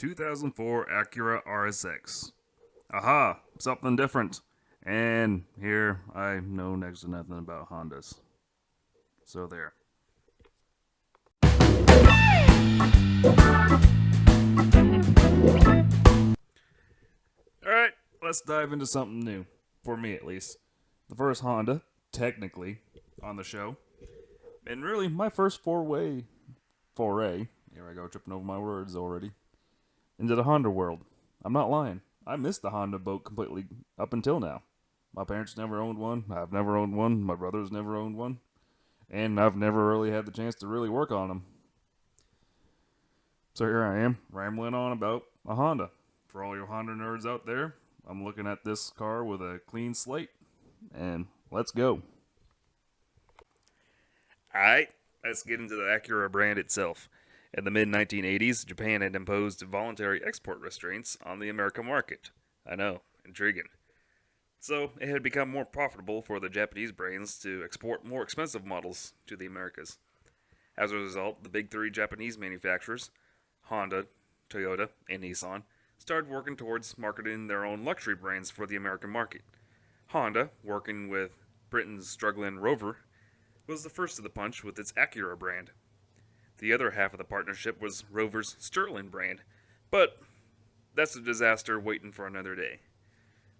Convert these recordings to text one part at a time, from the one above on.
2004 Acura RSX. Aha, something different. And here I know next to nothing about Hondas. So there. Alright, let's dive into something new. For me at least. The first Honda, technically, on the show. And really, my first foray, here I go, tripping over my words already, into the Honda world. I'm not lying. I missed the Honda boat completely up until now. My parents never owned one. I've never owned one. My brother's never owned one. And I've never really had the chance to really work on them. So here I am, rambling on about a Honda. For all your Honda nerds out there, I'm looking at this car with a clean slate. And let's go. Alright, let's get into the Acura brand itself. In the mid-1980s, Japan had imposed voluntary export restraints on the American market. I know, intriguing. So, it had become more profitable for the Japanese brands to export more expensive models to the Americas. As a result, the big three Japanese manufacturers, Honda, Toyota, and Nissan, started working towards marketing their own luxury brands for the American market. Honda, working with Britain's struggling Rover, was the first of the punch with its Acura brand. The other half of the partnership was Rover's Sterling brand, but that's a disaster waiting for another day.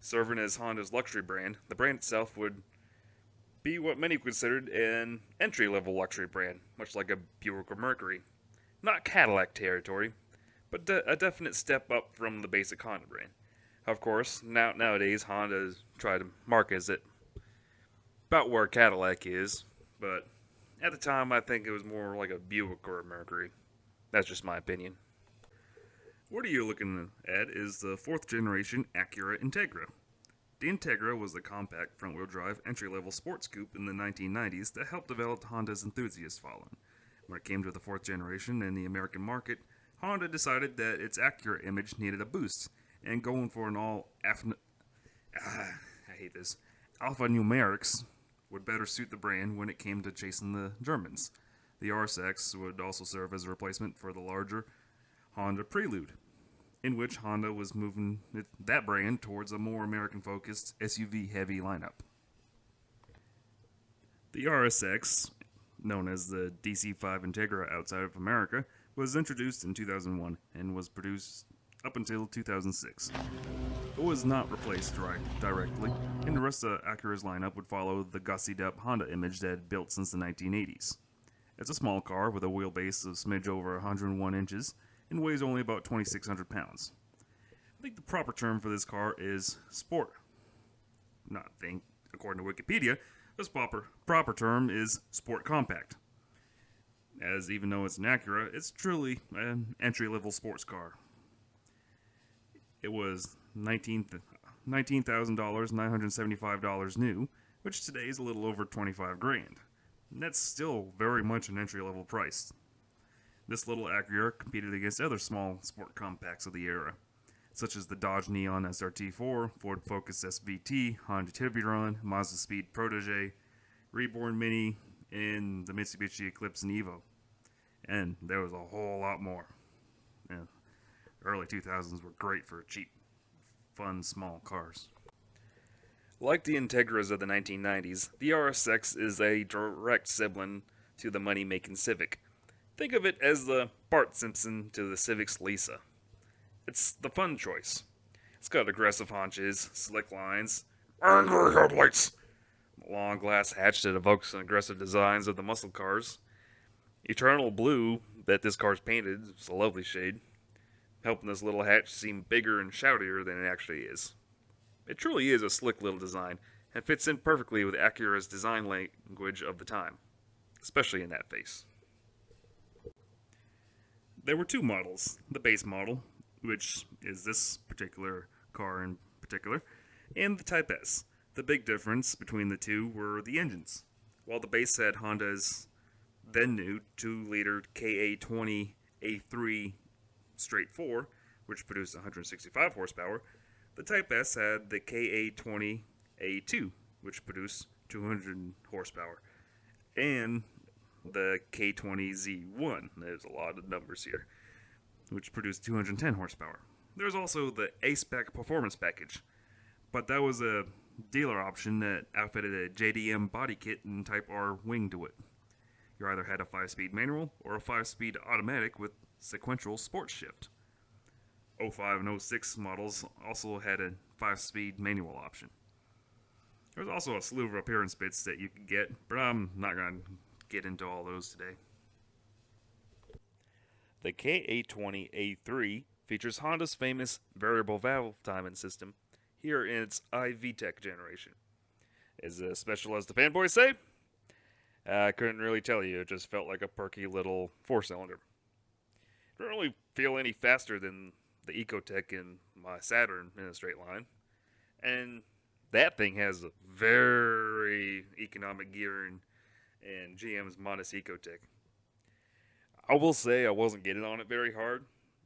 Serving as Honda's luxury brand, the brand itself would be what many considered an entry-level luxury brand, much like a Buick or Mercury. Not Cadillac territory, but a definite step up from the basic Honda brand. Of course, nowadays Honda try to market it about where Cadillac is, but at the time I think it was more like a Buick or a Mercury. That's just my opinion. What you're looking at is the 4th generation Acura Integra. The Integra was a compact front-wheel drive entry-level sports coupe in the 1990s that helped develop Honda's enthusiast following. When it came to the 4th generation in the American market, Honda decided that its Acura image needed a boost, and going for an alphanumerics would better suit the brand when it came to chasing the Germans. The RSX would also serve as a replacement for the larger Honda Prelude, in which Honda was moving that brand towards a more American-focused SUV-heavy lineup. The RSX, known as the DC-5 Integra outside of America, was introduced in 2001 and was produced up until 2006. It was not replaced directly, and the rest of Acura's lineup would follow the gussied-up Honda image that had built since the 1980s. It's a small car with a wheelbase of smidge over 101 inches and weighs only about 2,600 pounds. I think the proper term for this car is sport. According to Wikipedia, this proper term is sport compact. As even though it's an Acura, it's truly an entry-level sports car. It was $19,000, $975 new, which today is a little over $25,000. And that's still very much an entry-level price. This little Acura competed against other small sport compacts of the era, such as the Dodge Neon SRT4, Ford Focus SVT, Honda Tiburon, Mazda Speed Protege, Reborn Mini, and the Mitsubishi Eclipse and Evo. And there was a whole lot more. Yeah. The early 2000s were great for cheap, fun, small cars. Like the Integras of the 1990s, the RSX is a direct sibling to the money-making Civic. Think of it as the Bart Simpson to the Civic's Lisa. It's the fun choice. It's got aggressive haunches, slick lines, angry headlights, a long glass hatch that evokes the aggressive designs of the muscle cars. Eternal blue that this car's painted is a lovely shade, helping this little hatch seem bigger and shoutier than it actually is. It truly is a slick little design, and fits in perfectly with Acura's design language of the time, especially in that face. There were two models, the base model, which is this particular car in particular, and the Type S. The big difference between the two were the engines. While the base had Honda's then new 2-liter KA20 A3 straight 4, which produced 165 horsepower, the Type S had the KA20 A2, which produced 200 horsepower, and the K20Z1. There's a lot of numbers here. which produced 210 horsepower. There's also the A-Spec Performance Package, but that was a dealer option that outfitted a JDM body kit and Type R wing to it. You either had a 5-speed manual or a 5-speed automatic with sequential sports shift. 05 and 06 models also had a 5-speed manual option. There's also a slew of appearance bits that you could get, but I'm not going to get into all those today. The K820A3 features Honda's famous variable valve timing system here in its iVTEC generation. Is it as special as the fanboys say? I couldn't really tell you, it just felt like a perky little 4-cylinder. It didn't really feel any faster than the Ecotec in my Saturn in a straight line. And that thing has a very economic gearing in GM's modest Ecotec. I will say I wasn't getting on it very hard.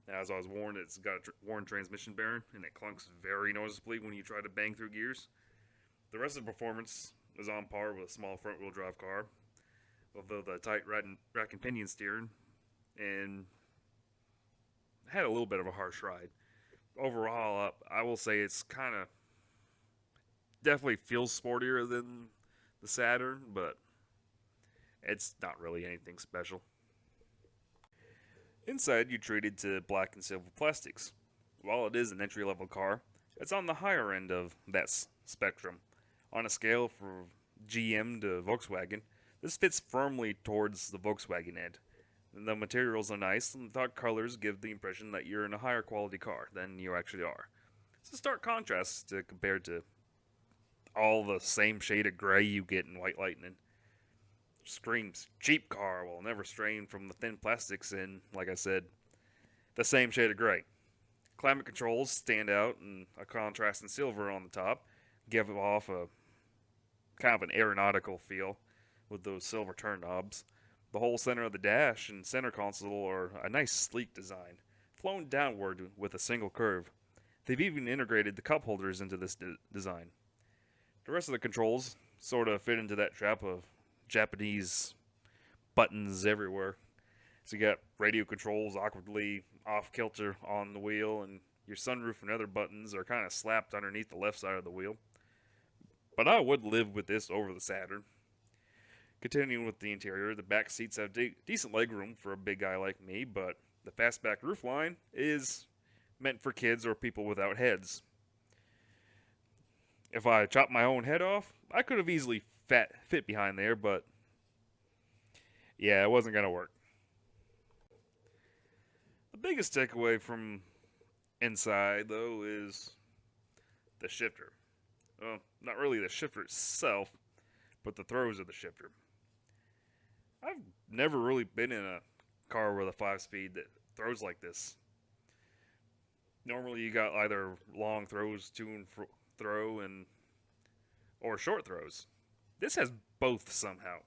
As I was warned, it's got a worn transmission bearing, and it clunks very noticeably when you try to bang through gears. The rest of the performance is on par with a small front-wheel drive car, although the tight rack and pinion steering, and had a little bit of a harsh ride. Overall, I will say it's kind of definitely feels sportier than the Saturn, but it's not really anything special. Inside, you're treated to black and silver plastics. While it is an entry-level car, it's on the higher end of that spectrum. On a scale from GM to Volkswagen, this fits firmly towards the Volkswagen end. The materials are nice, and the dark colors give the impression that you're in a higher quality car than you actually are. It's a stark contrast compared to all the same shade of gray you get in White Lightning. Screams cheap car while never straying from the thin plastics in, like I said, the same shade of gray. Climate controls stand out, and a contrast in silver on the top give off a kind of an aeronautical feel with those silver turn knobs. The whole center of the dash and center console are a nice sleek design, flown downward with a single curve. They've even integrated the cup holders into this design. The rest of the controls sort of fit into that trap of Japanese buttons everywhere. So you got radio controls awkwardly off-kilter on the wheel, and your sunroof and other buttons are kind of slapped underneath the left side of the wheel. But I would live with this over the Saturn. Continuing with the interior, the back seats have decent legroom for a big guy like me, but the fastback roofline is meant for kids or people without heads. If I chopped my own head off, I could have easily fit behind there, but yeah, it wasn't going to work. The biggest takeaway from inside, though, is the shifter. Well, not really the shifter itself, but the throws of the shifter. I've never really been in a car with a 5-speed that throws like this. Normally you got either long throws, to and throw, or short throws. This has both somehow.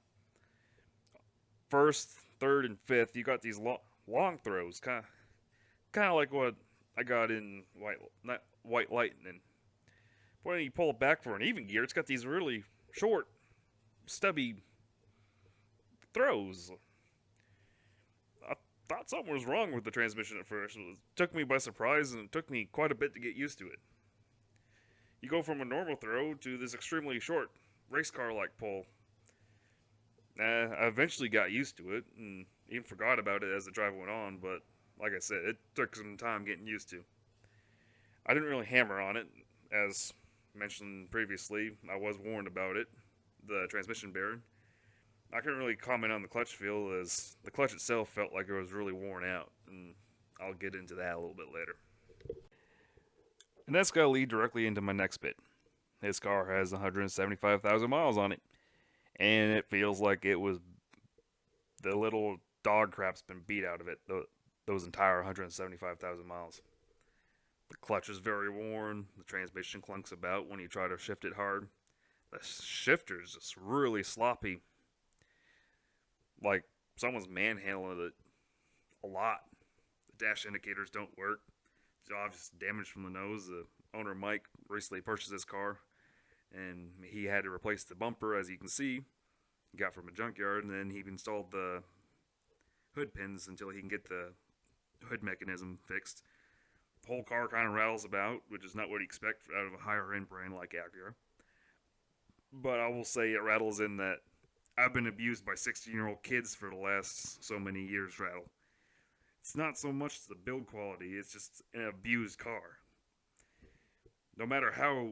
First, third, and fifth, you got these long throws, kind of like what I got in White Lightning. But when you pull it back for an even gear, it's got these really short, stubby throws. I thought something was wrong with the transmission at first. It took me by surprise, and it took me quite a bit to get used to it. You go from a normal throw to this extremely short race car-like pull. I eventually got used to it, and even forgot about it as the drive went on, but like I said, it took some time getting used to. I didn't really hammer on it, as mentioned previously. I was warned about it, the transmission bearing. I couldn't really comment on the clutch feel, as the clutch itself felt like it was really worn out, and I'll get into that a little bit later. And that's going to lead directly into my next bit. This car has 175,000 miles on it, and it feels like it was the little dog crap's been beat out of it, those entire 175,000 miles. The clutch is very worn, the transmission clunks about when you try to shift it hard. The shifter is just really sloppy, like someone's manhandling it a lot. The dash indicators don't work. There's obvious damage from the nose. The owner, Mike, recently purchased this car, and he had to replace the bumper, as you can see. He got from a junkyard, and then he installed the hood pins until he can get the hood mechanism fixed. The whole car kind of rattles about, which is not what you expect out of a higher end brand like Acura. But I will say it rattles in that I've been abused by 16-year-old kids for the last so many years rattle. It's not so much the build quality, it's just an abused car. No matter how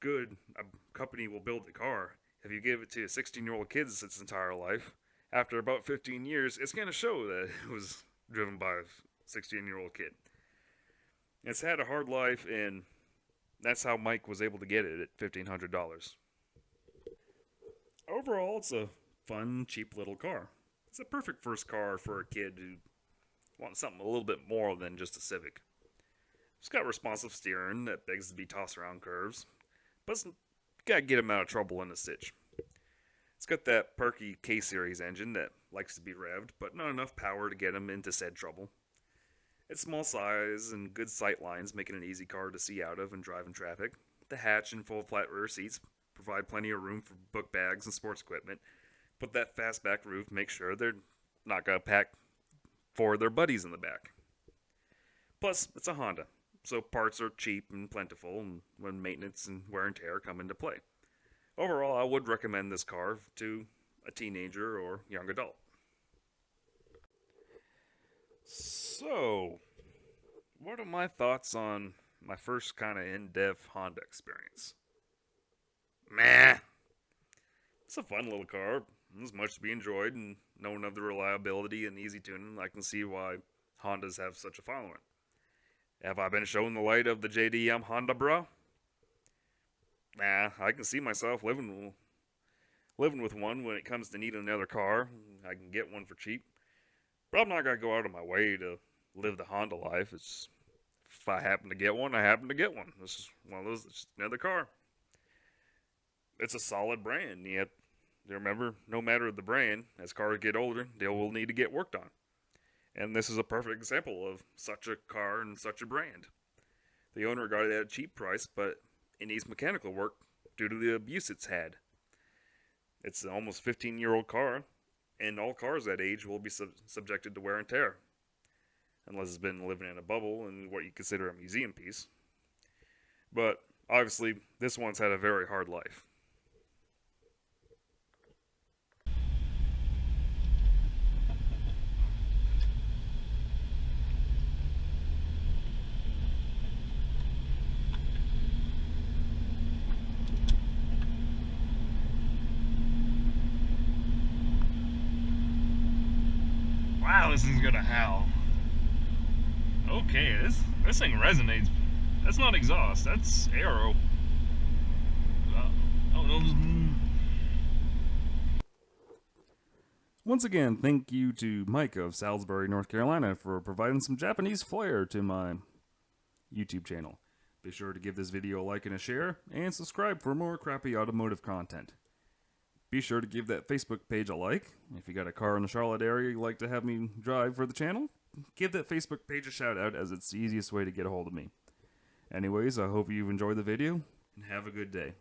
good a company will build the car, if you give it to a 16-year-old kid its entire life, after about 15 years, it's going to show that it was driven by a 16-year-old kid. It's had a hard life, and that's how Mike was able to get it at $1,500. Overall, it's a fun, cheap little car. It's a perfect first car for a kid who wants something a little bit more than just a Civic. It's got responsive steering that begs to be tossed around curves, but you gotta get him out of trouble in a stitch. It's got that perky K-Series engine that likes to be revved, but not enough power to get him into said trouble. Its small size and good sight lines make it an easy car to see out of and drive in traffic. The hatch and full flat rear seats provide plenty of room for book bags and sports equipment, but that fastback roof makes sure they're not gonna pack for their buddies in the back. Plus, it's a Honda, so parts are cheap and plentiful when maintenance and wear and tear come into play. Overall, I would recommend this car to a teenager or young adult. So, what are my thoughts on my first kind of in-depth Honda experience? Meh. It's a fun little car. There's much to be enjoyed, and knowing of the reliability and easy tuning, I can see why Hondas have such a following. Have I been shown the light of the JDM Honda, bro? Nah, I can see myself living with one when it comes to needing another car. I can get one for cheap. But I'm not going to go out of my way to live the Honda life. It's, if I happen to get one, I happen to get one. This is one of those, it's just another car. It's a solid brand, yet remember, no matter the brand, as cars get older, they will need to get worked on. And this is a perfect example of such a car and such a brand. The owner got it at a cheap price, but it needs mechanical work due to the abuse it's had. It's an almost 15-year-old car, and all cars that age will be subjected to wear and tear, unless it's been living in a bubble and what you consider a museum piece. But obviously, this one's had a very hard life. Wow, this thing's gonna howl. Okay, this thing resonates. That's not exhaust, that's aero. Oh no. Once again, thank you to Mike of Salisbury, North Carolina for providing some Japanese flair to my YouTube channel. Be sure to give this video a like and a share, and subscribe for more crappy automotive content. Be sure to give that Facebook page a like. If you got a car in the Charlotte area you'd like to have me drive for the channel, give that Facebook page a shout out, as it's the easiest way to get a hold of me. Anyways, I hope you've enjoyed the video, and have a good day.